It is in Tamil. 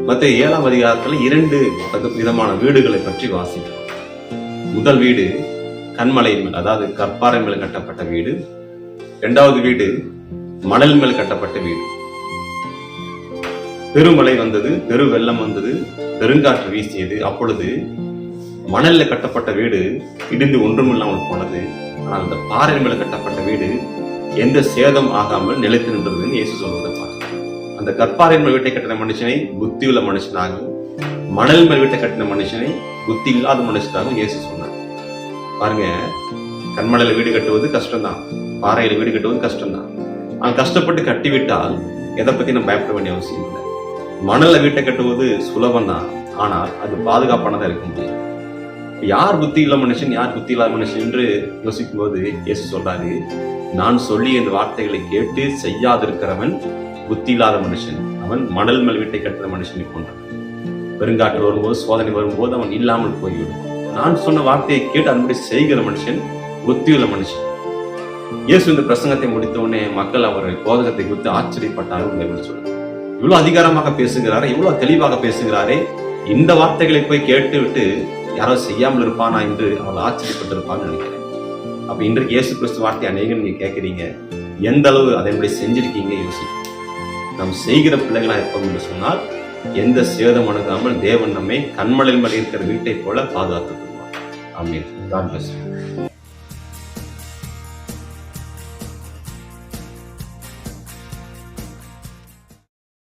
மத்திய 7ஆம் அதிகாரத்துல 2 விதமான வீடுகளை பற்றி வாசிக்கிறோம். முதல் வீடு கண்மலையின் மேல், அதாவது கற்பாறை மேல் கட்டப்பட்ட வீடு. 2வது வீடு மணல் மேல் கட்டப்பட்ட வீடு. பெருமழை வந்தது, பெரு வெள்ளம் வந்தது, பெருங்காற்று வீசியது. அப்பொழுது மணல்ல கட்டப்பட்ட வீடு இடிந்து ஒன்றுமில்லாமல் போனது. ஆனால் அந்த பாறை மேல கட்டப்பட்ட வீடு எந்த சேதம் ஆகாமல் நிலைத்து நின்றதுன்னு இயேசு சொல்வதை பார்க்கிறோம். அந்த கற்பாறை மேல் வீட்டை கட்டின மனுஷனை புத்தியுள்ள மனுஷனாகவும், மணல் மேல் வீட்டை கட்டின மனுஷனை புத்தி இல்லாத மனுஷனாகவும் இயேசு சொன்னார். பாருங்க, கண்மலையில வீடு கட்டுவது கஷ்டம்தான், பாறையில வீடு கட்டுவது கஷ்டம்தான். ஆனால் கஷ்டப்பட்டு கட்டிவிட்டால் எதை பத்தி நம்ம பயப்பட வேண்டிய அவசியம் இல்லை. மணல்ல வீட்டை கட்டுவது சுலபம் தான், ஆனால் அது பாதுகாப்பானதா இருக்க முடியும். யார் புத்தி உள்ள மனுஷன், யார் புத்தி இல்லாத மனுஷன் என்று யோசிக்கும் போது இயேசு சொல்றாரு, நான் சொல்லி இந்த வார்த்தைகளை கேட்டு செய்யாதிருக்கிறவன் புத்தி இல்லாத மனுஷன், அவன் மணல் மேல் வீட்டை கட்டுற மனுஷனை போன்றான். பெருங்காற்று வரும்போது, சோதனை வரும்போது அவன் இல்லாமல் போய்விடும். நான் சொன்ன வார்த்தையை கேட்டு அதன்படி செய்கிற மனுஷன் புத்தியுள்ள மனுஷன். இயேசு இந்த பிரசங்கத்தை முடித்த உடனே மக்கள் அவருடைய போதகத்தை குறித்து ஆச்சரியப்பட்டார்கள். சொல்றாரு, இவ்வளவு அதிகாரமாக பேசுகிறாரே, இவ்வளவு தெளிவாக பேசுகிறாரே, இந்த வார்த்தைகளை போய் கேட்டு விட்டு யாரோ செய்யாமல் இருப்பானா என்று அவள் ஆச்சரியப்பட்டிருப்பான்னு நினைக்கிறேன். அப்ப இன்றைக்கு இயேசு கிறிஸ்து வார்த்தை அநேகம் நீங்க கேட்கிறீங்க, எந்த அளவு அதன்படி செஞ்சிருக்கீங்க யோசிக்க. நாம் செய்கிற பிள்ளைகளா இருப்போம் என்று சொன்னால் எந்த சேதம் அணுகாமல் தேவன் நம்மை கண்மலையில் மேல் இருக்கிற வீட்டை போல பாதுகாத்துக் கொள்வார். ஆமென். God bless you.